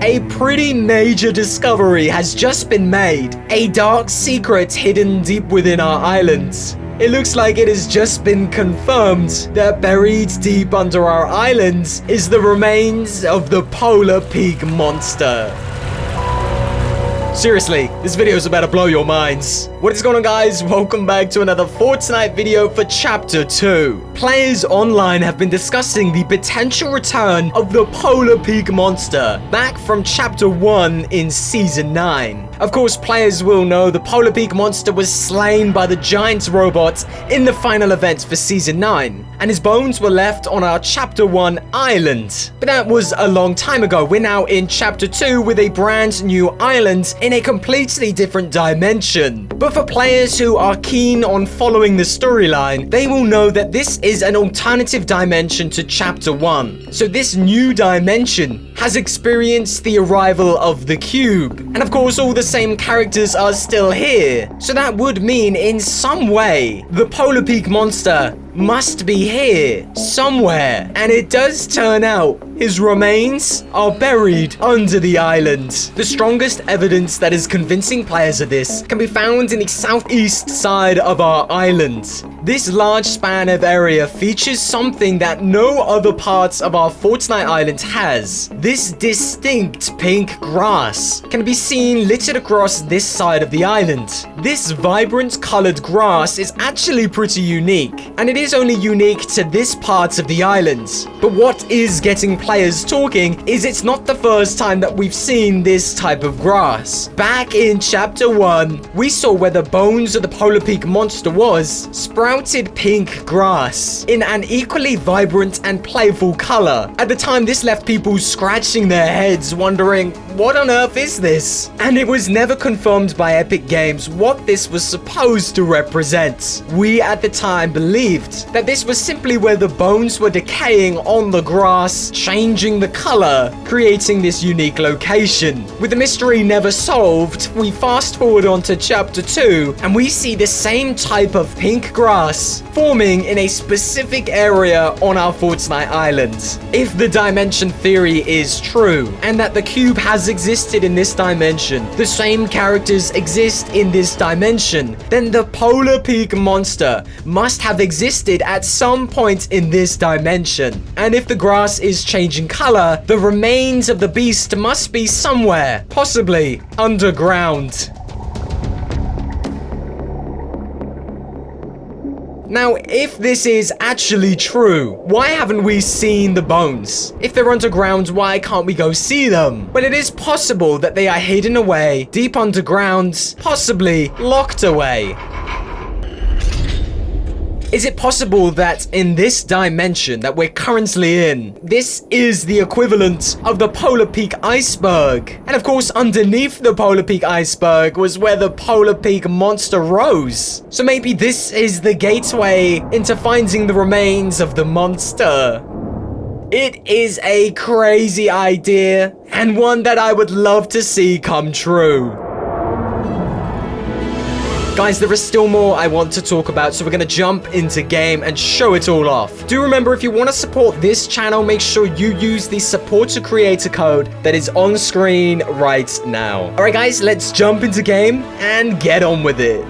A pretty major discovery has just been made. A dark secret hidden deep within our islands. It looks like it has just been confirmed that buried deep under our islands is the remains of the polar peak monster. Seriously, this video is about to blow your minds. What is going on, guys? Welcome back to another Fortnite video for Chapter 2. Players online have been discussing the potential return of the polar peak monster back from Chapter 1 in Season 9. Of course, players will know the polar peak monster was slain by the giant robot in the final event for Season 9, and his bones were left on our Chapter 1 island. But that was a long time ago. We're now in Chapter 2 with a brand new island in a completely different dimension. But for players who are keen on following the storyline, they will know that this is an alternative dimension to Chapter 1. So this new dimension has experienced the arrival of the cube. And of course, all the same characters are still here. So that would mean in some way, the polar peak monster must be here somewhere. And it does turn out his remains are buried under the island. The strongest evidence that is convincing players of this can be found in the southeast side of our island. This large span of area features something that no other parts of our Fortnite island has. This distinct pink grass can be seen littered across this side of the island. This vibrant colored grass is actually pretty unique, and it is only unique to this part of the island. But what is getting players talking is it's not the first time that we've seen this type of grass. Back in Chapter 1, we saw where the bones of the polar peak monster was sprouted pink grass in an equally vibrant and playful color. At the time, this left people scratching their heads wondering, what on earth is this? And it was never confirmed by Epic Games what this was supposed to represent. We at the time believed that this was simply where the bones were decaying on the grass, changing the color, creating this unique location. With the mystery never solved, we fast forward onto Chapter 2 and we see the same type of pink grass forming in a specific area on our Fortnite island. If the dimension theory is true and that the cube has existed in this dimension, the same characters exist in this dimension, then the polar peak monster must have existed at some point in this dimension. And if the grass is changing color, the remains of the beast must be somewhere, possibly underground. Now, if this is actually true, why haven't we seen the bones? If they're underground, why can't we go see them? Well, it is possible that they are hidden away, deep underground, possibly locked away. Is it possible that in this dimension that we're currently in, this is the equivalent of the polar peak iceberg? And of course, underneath the polar peak iceberg was where the polar peak monster rose. So maybe this is the gateway into finding the remains of the monster. It is a crazy idea, and one that I would love to see come true. Guys, there is still more I want to talk about, so we're going to jump into game and show it all off. Do remember, if you want to support this channel, make sure you use the support to creator code that is on screen right now. All right, guys, let's jump into game and get on with it.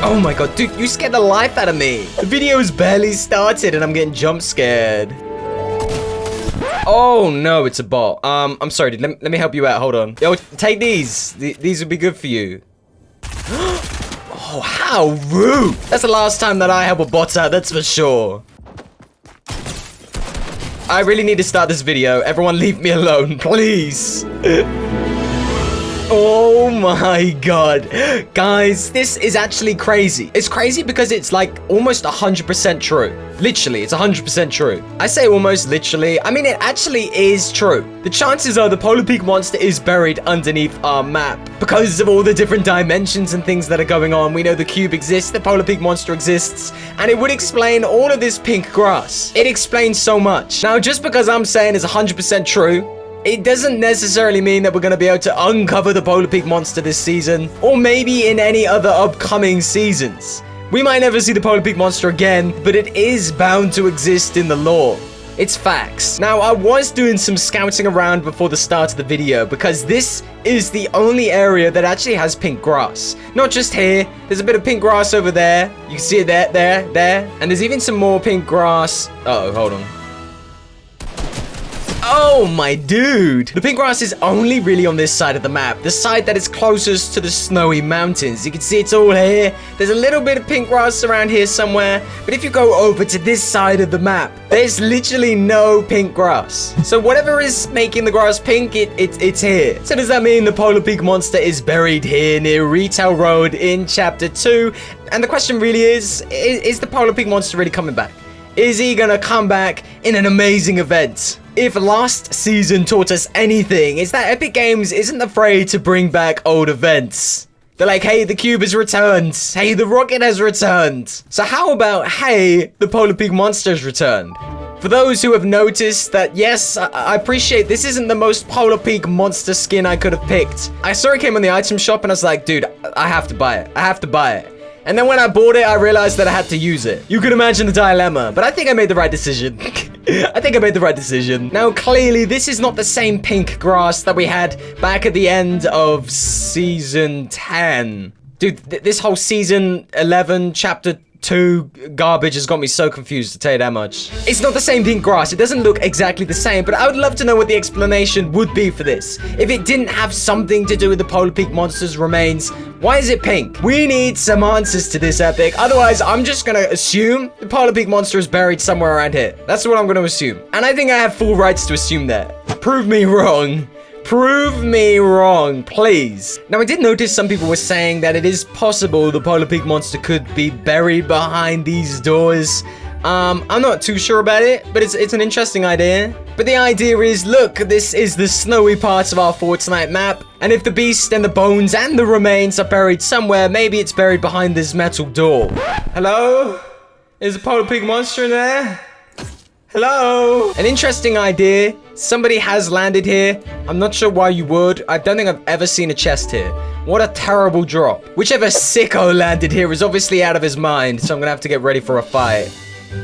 Oh my god, dude, you scared the life out of me. The video is barely started and I'm getting jump scared. Oh no, it's a bot. I'm sorry, dude. Let me help you out. Hold on. Yo, take these. These would be good for you. Oh, how rude. That's the last time that I help a bot out, that's for sure. I really need to start this video. Everyone leave me alone, please. Oh my god. Guys, this is actually crazy. It's crazy because it's like almost 100% true. Literally, it's 100% true. I say almost literally. I mean, it actually is true. The chances are the polar peak monster is buried underneath our map. Because of all the different dimensions and things that are going on, we know the cube exists, the polar peak monster exists, and it would explain all of this pink grass. It explains so much. Now, just because I'm saying it's 100% true, it doesn't necessarily mean that we're going to be able to uncover the polar peak monster this season, or maybe in any other upcoming seasons. We might never see the polar peak monster again, but it is bound to exist in the lore. It's facts. Now, I was doing some scouting around before the start of the video because this is the only area that actually has pink grass. Not just here. There's a bit of pink grass over there. You can see it there. And there's even some more pink grass. Oh, hold on. Oh, my dude. The pink grass is only really on this side of the map. The side that is closest to the snowy mountains. You can see it's all here. There's a little bit of pink grass around here somewhere. But if you go over to this side of the map, there's literally no pink grass. So whatever is making the grass pink, it's here. So does that mean the polar peak monster is buried here near Retail Road in Chapter 2? And the question really is the polar peak monster really coming back? Is he gonna come back in an amazing event? If last season taught us anything, it's that Epic Games isn't afraid to bring back old events. They're like, hey, the cube has returned. Hey, the rocket has returned. So how about, hey, the polar peak monster has returned? For those who have noticed that, yes, I appreciate this isn't the most polar peak monster skin I could have picked. I saw it came on the item shop and I was like, dude, I have to buy it. I have to buy it. And then when I bought it, I realized that I had to use it. You can imagine the dilemma, but I think I made the right decision. I think I made the right decision. Now, clearly, this is not the same pink grass that we had back at the end of Season 10. Dude, this whole Season 11, Chapter 2 garbage has got me so confused, to tell you that much. It's not the same pink grass. It doesn't look exactly the same, but I would love to know what the explanation would be for this. If it didn't have something to do with the polar peak monster's remains, why is it pink? We need some answers to this, Epic. Otherwise, I'm just gonna assume the polar peak monster is buried somewhere around here. That's what I'm gonna assume. And I think I have full rights to assume that. Prove me wrong. Prove me wrong, please. Now, I did notice some people were saying that it is possible the polar peak monster could be buried behind these doors. I'm not too sure about it, but it's an interesting idea. But the idea is, look, this is the snowy parts of our Fortnite map. And if the beast and the bones and the remains are buried somewhere, maybe it's buried behind this metal door. Hello? Is the polar peak monster in there? Hello? An interesting idea. Somebody has landed here. I'm not sure why you would. I don't think I've ever seen a chest here. What a terrible drop. Whichever sicko landed here is obviously out of his mind, so I'm gonna have to get ready for a fight.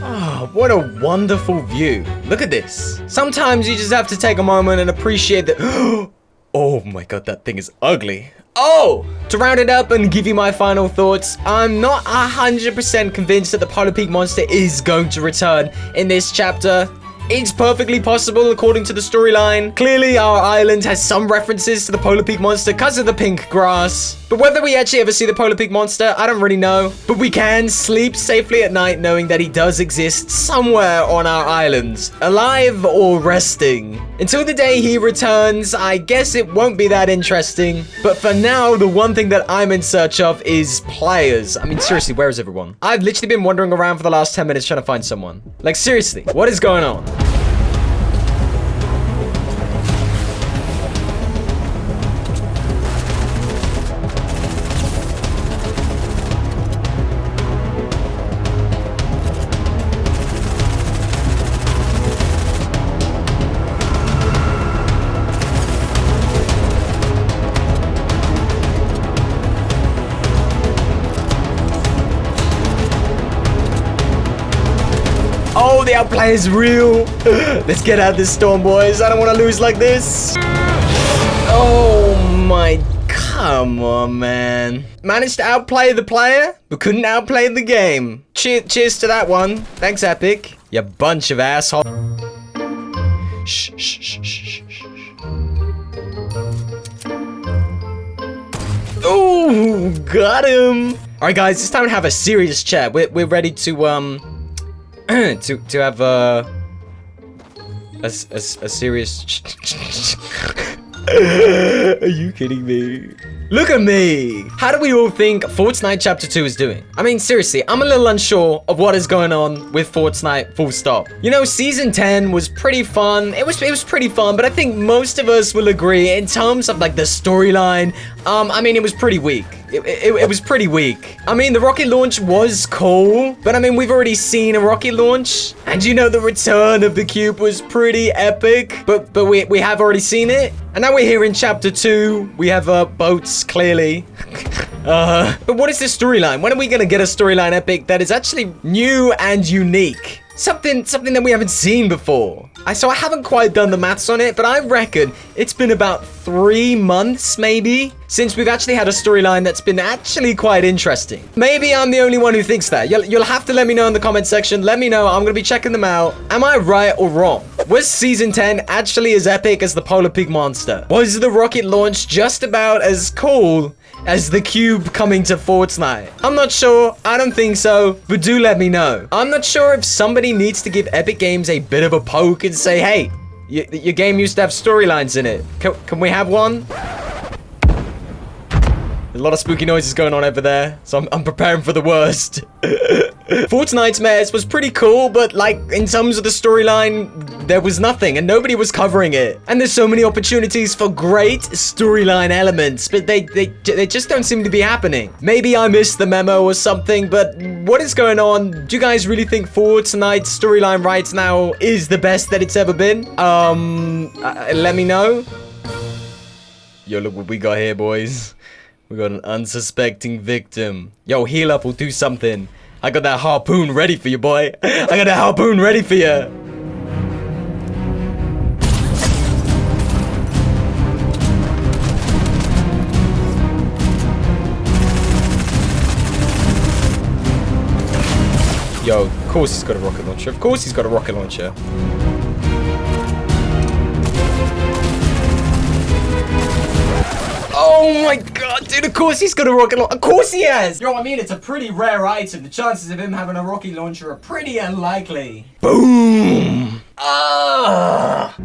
Oh, what a wonderful view. Look at this. Sometimes you just have to take a moment and appreciate that. Oh my god, that thing is ugly. Oh! To round it up and give you my final thoughts, I'm not 100% convinced that the polar peak monster is going to return in this chapter. It's perfectly possible according to the storyline. Clearly, our island has some references to the polar peak monster because of the pink grass. But whether we actually ever see the polar peak monster, I don't really know. But we can sleep safely at night knowing that he does exist somewhere on our island, alive or resting. Until the day he returns, I guess it won't be that interesting. But for now, the one thing that I'm in search of is players. I mean, seriously, where is everyone? I've literally been wandering around for the last 10 minutes trying to find someone. Like, seriously, what is going on? Oh, the outplay is real. Let's get out of this storm, boys. I don't want to lose like this. Oh my, come on, man. Managed to outplay the player, but couldn't outplay the game. Cheers to that one. Thanks, Epic. You bunch of assholes. Shh, shh, shh, shh, shh. Oh, got him. All right, guys, it's time to have a serious chat. We're ready to to have a serious. Are you kidding me? Look at me! How do we all think Fortnite Chapter 2 is doing? I mean, seriously, I'm a little unsure of what is going on with Fortnite, full stop. You know, Season 10 was pretty fun. It was pretty fun, but I think most of us will agree in terms of, like, the storyline. I mean, it was pretty weak. It was pretty weak. I mean, the rocket launch was cool, but I mean, we've already seen a rocket launch. And you know, the return of the cube was pretty epic, but we have already seen it. And now we're here in Chapter 2. We have boats, clearly. But what is this storyline? When are we gonna get a storyline epic that is actually new and unique? Something that we haven't seen before. So I haven't quite done the maths on it, but I reckon it's been about 3 months, maybe, since we've actually had a storyline that's been actually quite interesting. Maybe I'm the only one who thinks that. You'll have to let me know in the comment section. Let me know. I'm gonna be checking them out. Am I right or wrong? Was Season 10 actually as epic as the Polar Pig Monster? Was the rocket launch just about as cool as the cube coming to Fortnite? I'm not sure. I don't think so, but do let me know. I'm not sure if somebody needs to give Epic Games a bit of a poke and say, hey, your game used to have storylines in it. Can we have one? A lot of spooky noises going on over there, so I'm preparing for the worst. Fortnite's mess was pretty cool, but like in terms of the storyline, there was nothing and nobody was covering it. And there's so many opportunities for great storyline elements, but they just don't seem to be happening. Maybe I missed the memo or something, but what is going on? Do you guys really think Fortnite's storyline right now is the best that it's ever been? Let me know. Yo, look what we got here, boys. We got an unsuspecting victim. Yo, heal up, we'll do something. I got that harpoon ready for you, boy. I got that harpoon ready for you. Yo, of course he's got a rocket launcher. Of course he's got a rocket launcher. Oh my god, dude, of course he's got a rocket launcher. Of course he has! Yo, I mean, it's a pretty rare item. The chances of him having a rocket launcher are pretty unlikely. Boom! Ah!